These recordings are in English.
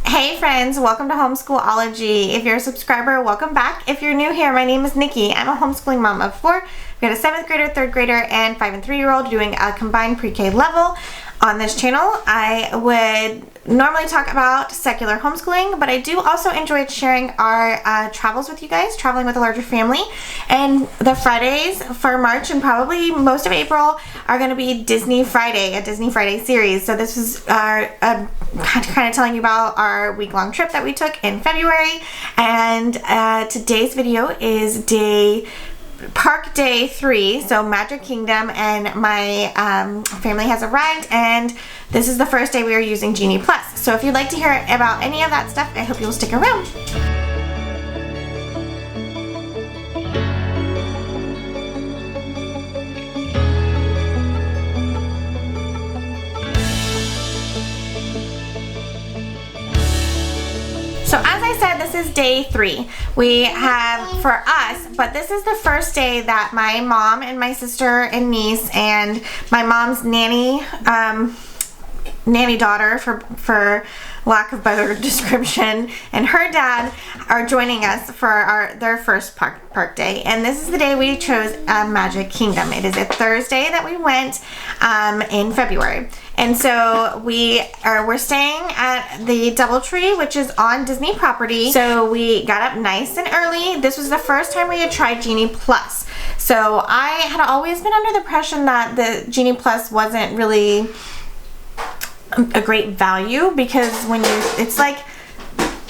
Hey friends, welcome to Homeschool-ology. If you're a subscriber, welcome back. If you're new here, my name is Nikki. I'm a homeschooling mom of 4. I've got a 7th grader, 3rd grader, and 5 and 3-year-old doing a combined pre-K level. On this channel, I would normally talk about secular homeschooling, but I do also enjoy sharing our travels with you guys, traveling with a larger family. And the Fridays for March and probably most of April are going to be Disney Friday, a Disney Friday series. So this is our kind of telling you about our week-long trip that we took in February. And today's video is Park Day 3, so Magic Kingdom, and my family has arrived, and this is the first day we are using Genie Plus. So if you'd like to hear about any of that stuff, I hope you'll stick around. So as I said, this is day 3. We have, for us, but this is the first day that my mom and my sister and niece and my mom's nanny daughter, for lack of better description, and her dad are joining us for their first park day. And this is the day we chose Magic Kingdom. It is a Thursday that we went in February. And so we're staying at the DoubleTree, which is on Disney property. So we got up nice and early. This was the first time we had tried Genie Plus. So I had always been under the impression that the Genie Plus wasn't really a great value, because it's like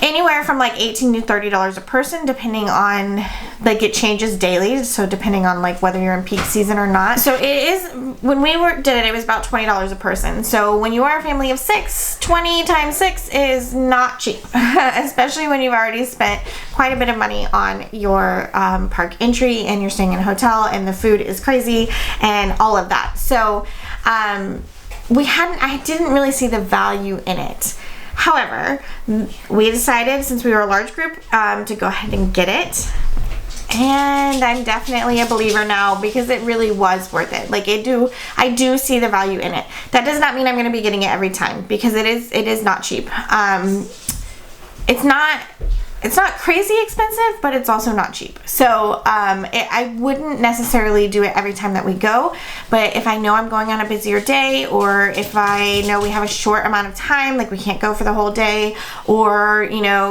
anywhere from like $18 to $30 a person, depending on, like, it changes daily, so depending on like whether you're in peak season or not. So it is, when we did it was about $20 a person. So when you are a family of 6, 20 times 6 is not cheap, especially when you've already spent quite a bit of money on your park entry, and you're staying in a hotel, and the food is crazy and all of that. So I didn't really see the value in it. However, we decided, since we were a large group, to go ahead and get it. And I'm definitely a believer now, because it really was worth it. Like, I do see the value in it. That does not mean I'm going to be getting it every time, because it is not cheap. It's not crazy expensive, but it's also not cheap. So I wouldn't necessarily do it every time that we go, but if I know I'm going on a busier day, or if I know we have a short amount of time, like we can't go for the whole day, or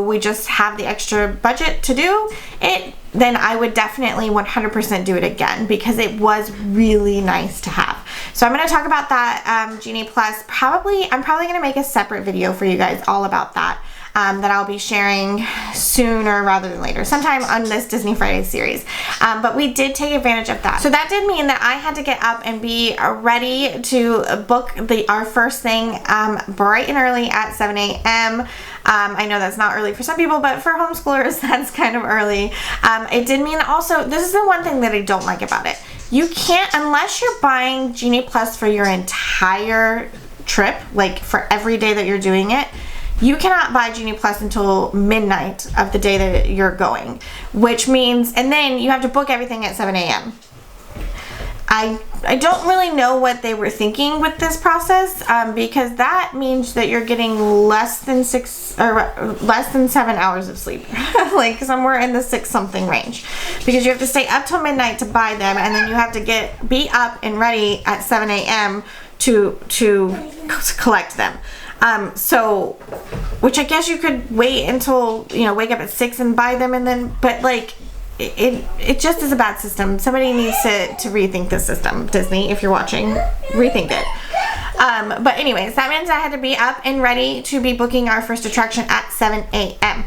we just have the extra budget to do it, then I would definitely 100% do it again, because it was really nice to have. So I'm going to talk about that Genie Plus. I'm probably going to make a separate video for you guys all about that. That I'll be sharing sooner rather than later, sometime on this Disney Friday series. But we did take advantage of that. So that did mean that I had to get up and be ready to book our first thing bright and early at 7 a.m. I know that's not early for some people, but for homeschoolers, that's kind of early. It did mean also, this is the one thing that I don't like about it. You can't, unless you're buying Genie Plus for your entire trip, like for every day that you're doing it, you cannot buy Genie Plus until midnight of the day that you're going, which means, and then you have to book everything at 7 a.m. I don't really know what they were thinking with this process, because that means that you're getting less than 7 hours of sleep, like somewhere in the 6 something range, because you have to stay up till midnight to buy them, and then you have to be up and ready at 7 a.m. to collect them. So, which I guess you could wait until, wake up at 6 and buy them, and then, but like, it just is a bad system. Somebody needs to rethink this system. Disney, if you're watching, rethink it. But anyways, that means I had to be up and ready to be booking our first attraction at 7 a.m.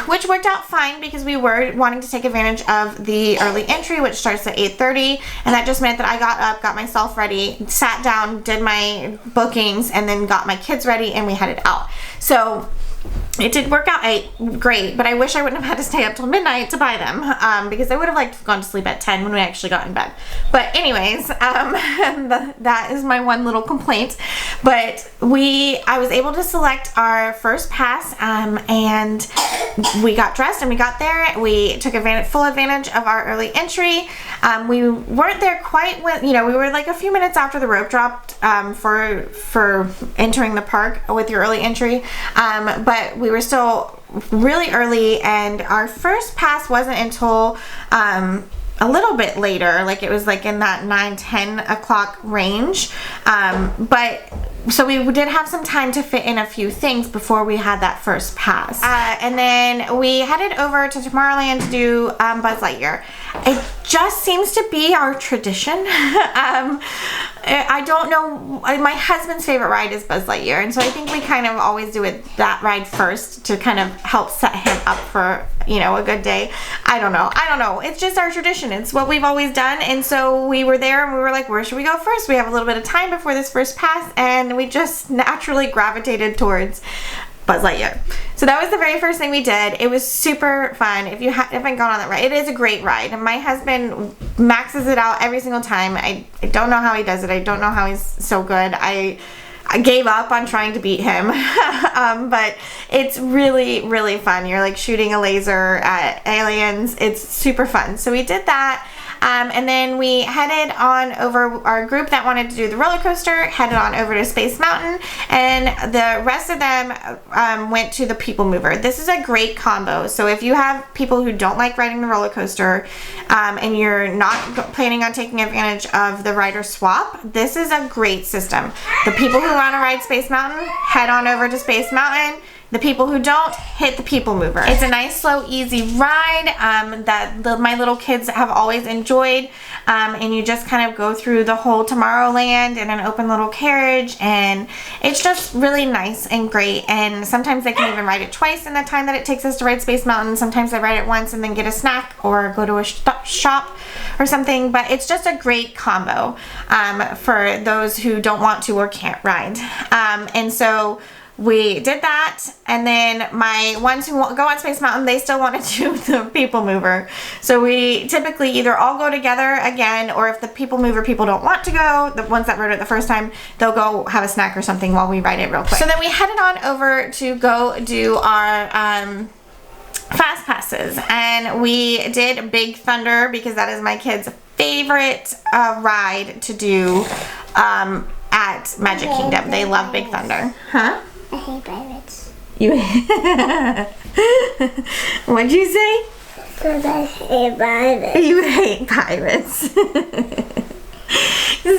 Which worked out fine, because we were wanting to take advantage of the early entry, which starts at 8:30, and that just meant that I got up, got myself ready, sat down, did my bookings, and then got my kids ready, and we headed out. So it did work out great, but I wish I wouldn't have had to stay up till midnight to buy them, because I would have liked to have gone to sleep at 10 when we actually got in bed. But anyways, that is my one little complaint. But I was able to select our first pass, and we got dressed and we got there. We took full advantage of our early entry. We weren't there quite when, we were like a few minutes after the rope dropped for entering the park with your early entry, but we were still really early, and our first pass wasn't until a little bit later, like it was like in that 9-10 o'clock range, but so we did have some time to fit in a few things before we had that first pass, and then we headed over to Tomorrowland to do Buzz Lightyear. It just seems to be our tradition. I don't know, my husband's favorite ride is Buzz Lightyear, and so I think we kind of always do that ride first to kind of help set him up for, a good day. I don't know. It's just our tradition. It's what we've always done, and so we were there and we were like, where should we go first? We have a little bit of time before this first pass, and we just naturally gravitated towards Buzz Lightyear. So that was the very first thing we did. It was super fun. If you haven't gone on that ride, it is a great ride. And my husband maxes it out every single time. I don't know how he does it. I don't know how he's so good. I gave up on trying to beat him. But it's really, really fun. You're like shooting a laser at aliens. It's super fun. So we did that. And then we headed on over, our group that wanted to do the roller coaster headed on over to Space Mountain, and the rest of them went to the People Mover. This is a great combo. So if you have people who don't like riding the roller coaster, and you're not planning on taking advantage of the rider swap, this is a great system. The people who want to ride Space Mountain, head on over to Space Mountain. The people who don't, hit the People Mover. It's a nice, slow, easy ride that my little kids have always enjoyed. And you just kind of go through the whole Tomorrowland in an open little carriage, and it's just really nice and great. And sometimes they can even ride it twice in the time that it takes us to ride Space Mountain. Sometimes I ride it once and then get a snack or go to a shop or something. But it's just a great combo for those who don't want to or can't ride. And so we did that, and then my ones who go on Space Mountain, they still want to do the People Mover. So we typically either all go together again, or if the People Mover people don't want to go, the ones that rode it the first time, they'll go have a snack or something while we ride it real quick. So then we headed on over to go do our fast passes, and we did Big Thunder because that is my kids' favorite ride to do at Magic Kingdom. They love Big Thunder. Huh? I hate pirates. What'd you say? Because I hate pirates. You hate pirates.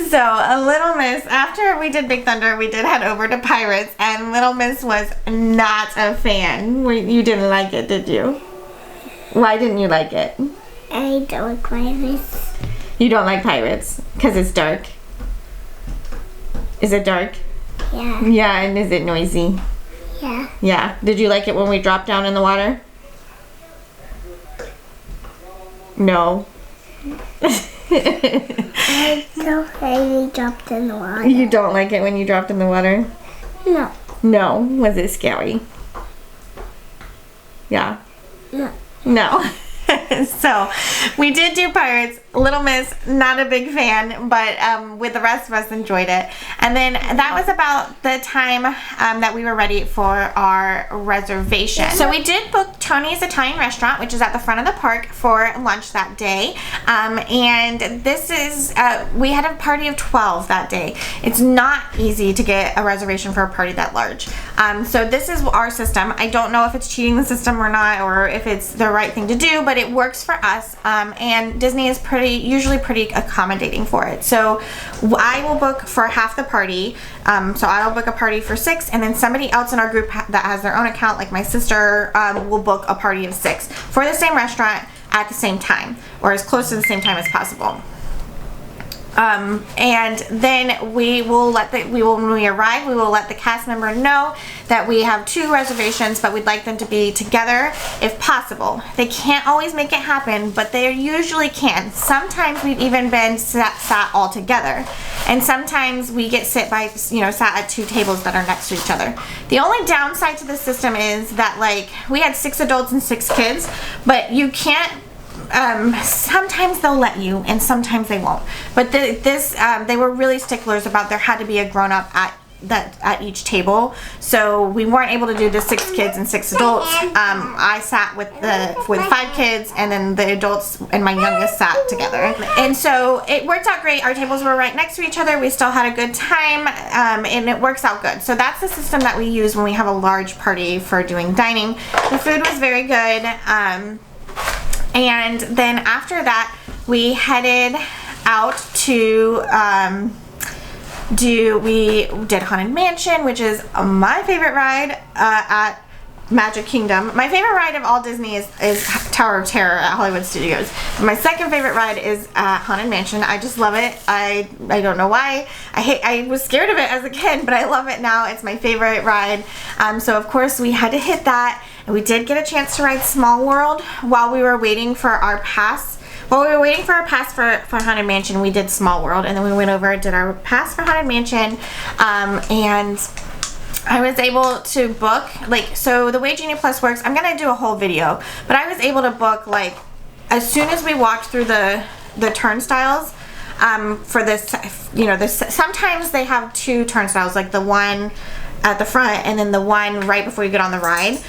So, Little Miss, after we did Big Thunder, we did head over to Pirates, and Little Miss was not a fan. You didn't like it, did you? Why didn't you like it? I don't like pirates. You don't like Pirates? Because it's dark? Is it dark? Yeah. Yeah, and is it noisy? Yeah. Yeah. Did you like it when we dropped down in the water? No. I don't really dropped in the water. You don't like it when you dropped in the water? No. No. Was it scary? Yeah. No. No. So we did do Pirates. Little Miss, not a big fan, but with the rest of us enjoyed it. And then that was about the time that we were ready for our reservation. So we did book Tony's Italian Restaurant, which is at the front of the park, for lunch that day. And this is, we had a party of 12 that day. It's not easy to get a reservation for a party that large. So this is our system. I don't know if it's cheating the system or not, or if it's the right thing to do, but it works for us. And Disney is usually pretty accommodating for it. So I will book for half the party. So I'll book a party for 6, and then somebody else in our group that has their own account, like my sister, will book a party of 6 for the same restaurant at the same time, or as close to the same time as possible. And then when we arrive, we will let the cast member know that we have 2 reservations, but we'd like them to be together if possible. They can't always make it happen, but they usually can. Sometimes we've even been sat all together, and sometimes we get sat at 2 tables that are next to each other. The only downside to the system is that, like, we had 6 adults and 6 kids, but you can't. Sometimes they'll let you, and sometimes they won't. But they were really sticklers about there had to be a grown-up at each table, so we weren't able to do the 6 kids and 6 adults. I sat with 5 kids, and then the adults and my youngest sat together, and so it worked out great. Our tables were right next to each other. We still had a good time, and it works out good. So that's the system that we use when we have a large party for doing dining. The food was very good. And then after that, we headed out to we did Haunted Mansion, which is my favorite ride at Magic Kingdom. My favorite ride of all Disney is Tower of Terror at Hollywood Studios. My second favorite ride is Haunted Mansion. I just love it. I don't know why. I was scared of it as a kid, but I love it now. It's my favorite ride. So of course we had to hit that. And we did get a chance to ride Small World while we were waiting for our pass. While we were waiting for our pass for Haunted Mansion, we did Small World, and then we went over and did our pass for Haunted Mansion, and I was able to book, so the way Genie Plus works, I'm gonna do a whole video, but I was able to book, as soon as we walked through the turnstiles, for this, sometimes they have 2 turnstiles, like the one at the front and then the one right before you get on the ride,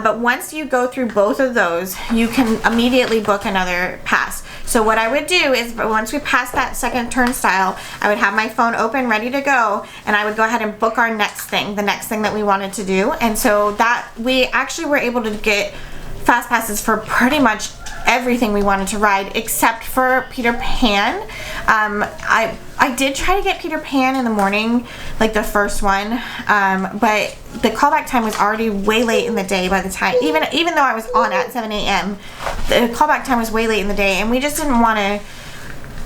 but once you go through both of those, you can immediately book another pass. So what I would do is, once we pass that second turnstile, I would have my phone open ready to go, and I would go ahead and book our next thing, the next thing that we wanted to do. And so that we actually were able to get fast passes for pretty much everything we wanted to ride except for Peter Pan. I did try to get Peter Pan in the morning, like the first one, but the callback time was already way late in the day by the time, even though I was on at 7 a.m., the callback time was way late in the day, and we just didn't want to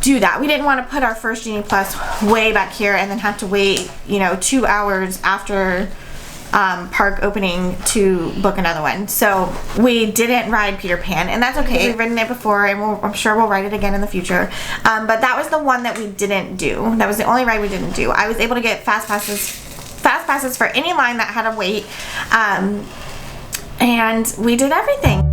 do that. We didn't want to put our first Genie Plus way back here and then have to wait, 2 hours after park opening to book another one. So we didn't ride Peter Pan, and that's okay. We've ridden it before, and I'm sure we'll ride it again in the future. But that was the one that we didn't do. That was the only ride we didn't do. I was able to get fast passes for any line that had a wait, and we did everything.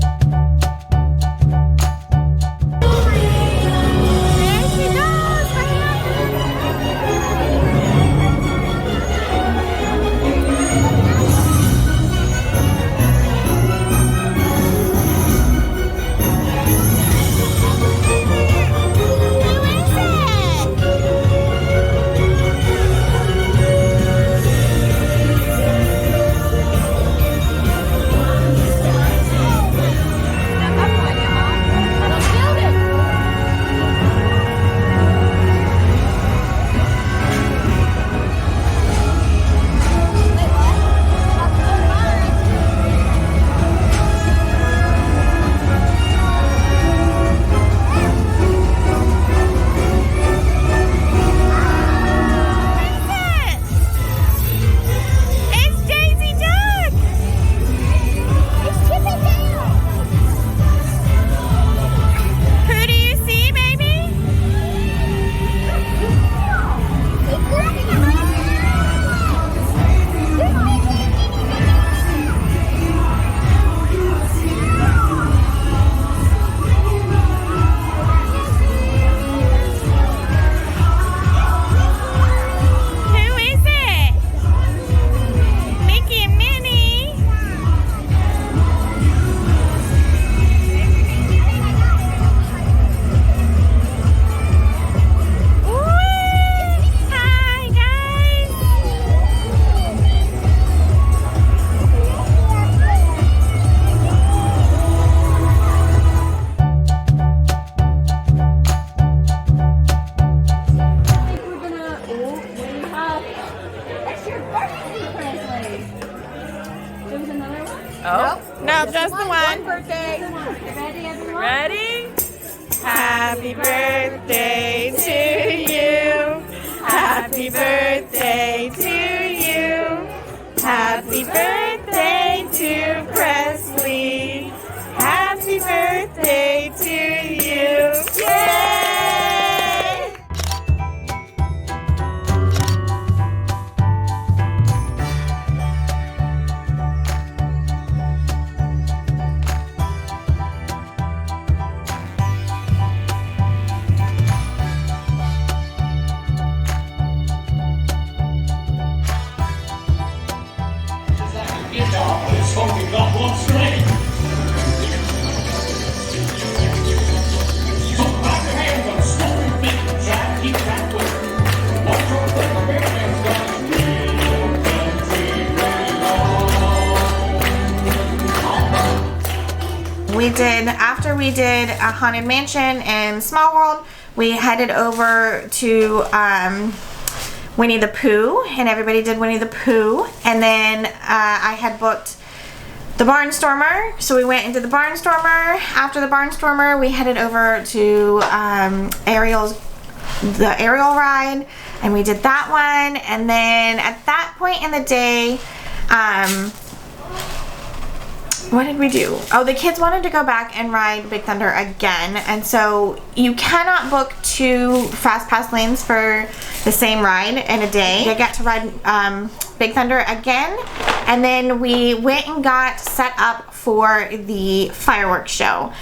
Oh. No, just the one. Birthday. Ready, everyone? Ready? Happy birthday to you. Happy birthday to you. Happy birthday to Presley. Happy birthday to you. Yay! After we did a Haunted Mansion and Small World, we headed over to Winnie the Pooh, and everybody did Winnie the Pooh. And then I had booked the Barnstormer, so we went into the Barnstormer. After the Barnstormer, we headed over to the Ariel ride, and we did that one. And then at that point in the day, what did we do? Oh, the kids wanted to go back and ride Big Thunder again, and so you cannot book 2 fast pass lanes for the same ride in a day. They got to ride Big Thunder again, and then we went and got set up for the fireworks show.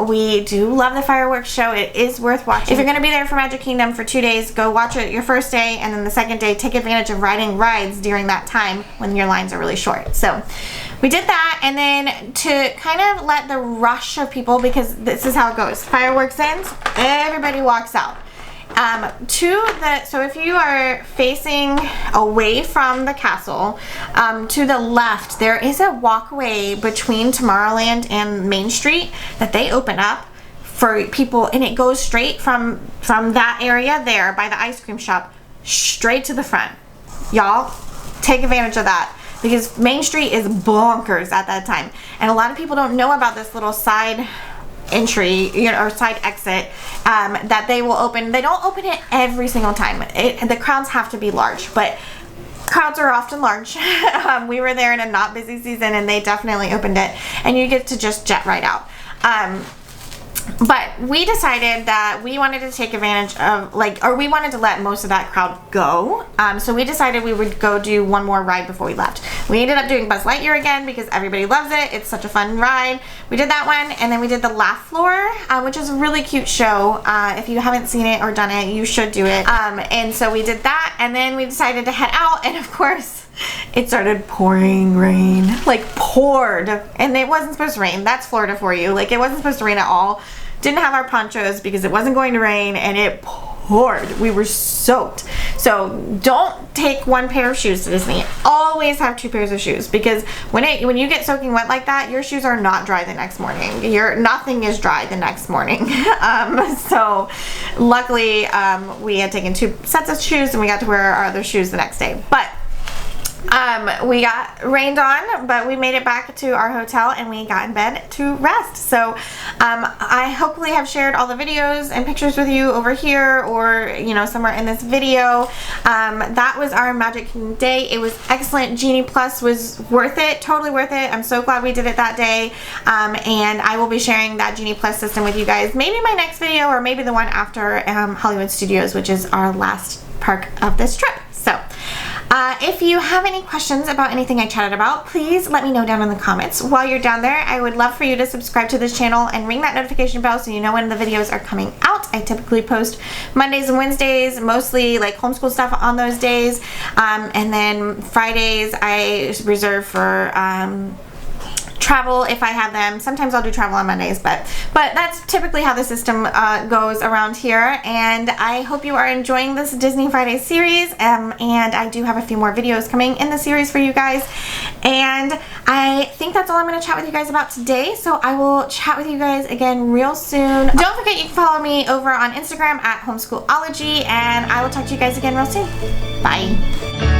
We do love the fireworks show. It is worth watching. If you're going to be there for Magic Kingdom for 2 days, go watch it your first day, and then the second day take advantage of riding rides during that time when your lines are really short. So we did that, and then to kind of let the rush of people, because this is how it goes. Fireworks ends, everybody walks out. So if you are facing away from the castle, to the left, there is a walkway between Tomorrowland and Main Street that they open up for people, and it goes straight from that area there by the ice cream shop straight to the front. Y'all, take advantage of that, because Main Street is bonkers at that time, and a lot of people don't know about this little side entry, or side exit that they will open. They don't open it every single time. The crowds have to be large, but crowds are often large. We were there in a not busy season, and they definitely opened it, and you get to just jet right out. But we decided that we wanted to take advantage of, we wanted to let most of that crowd go. So we decided we would go do one more ride before we left. We ended up doing Buzz Lightyear again because everybody loves it. It's such a fun ride. We did that one, and then we did the Laugh Floor, which is a really cute show. If you haven't seen it or done it, you should do it. And so we did that, and then we decided to head out, and of course, it started pouring rain. Poured. And it wasn't supposed to rain. That's Florida for you. It wasn't supposed to rain at all. Didn't have our ponchos because it wasn't going to rain, and it poured. We were soaked. So don't take one pair of shoes to Disney. Always have 2 pairs of shoes, because when you get soaking wet like that, your shoes are not dry the next morning. Nothing is dry the next morning. So luckily we had taken 2 sets of shoes, and we got to wear our other shoes the next day. But we got rained on, but we made it back to our hotel, and we got in bed to rest. So I hopefully have shared all the videos and pictures with you over here, or somewhere in this video. That was our Magic Kingdom day. It was excellent. Genie Plus was worth it, totally worth it. I'm so glad we did it that day, and I will be sharing that Genie Plus system with you guys, maybe my next video, or maybe the one after Hollywood Studios, which is our last park of this trip. So if you have any questions about anything I chatted about, please let me know down in the comments. While you're down there, I would love for you to subscribe to this channel and ring that notification bell so you know when the videos are coming out. I typically post Mondays and Wednesdays, mostly homeschool stuff on those days, and then Fridays I reserve for travel if I have them. Sometimes I'll do travel on Mondays, but that's typically how the system goes around here. And I hope you are enjoying this Disney Fridays series, and I do have a few more videos coming in the series for you guys, and I think that's all I'm going to chat with you guys about today. So I will chat with you guys again real soon. Don't forget, you can follow me over on Instagram at Homeschool-ology, and I will talk to you guys again real soon. Bye.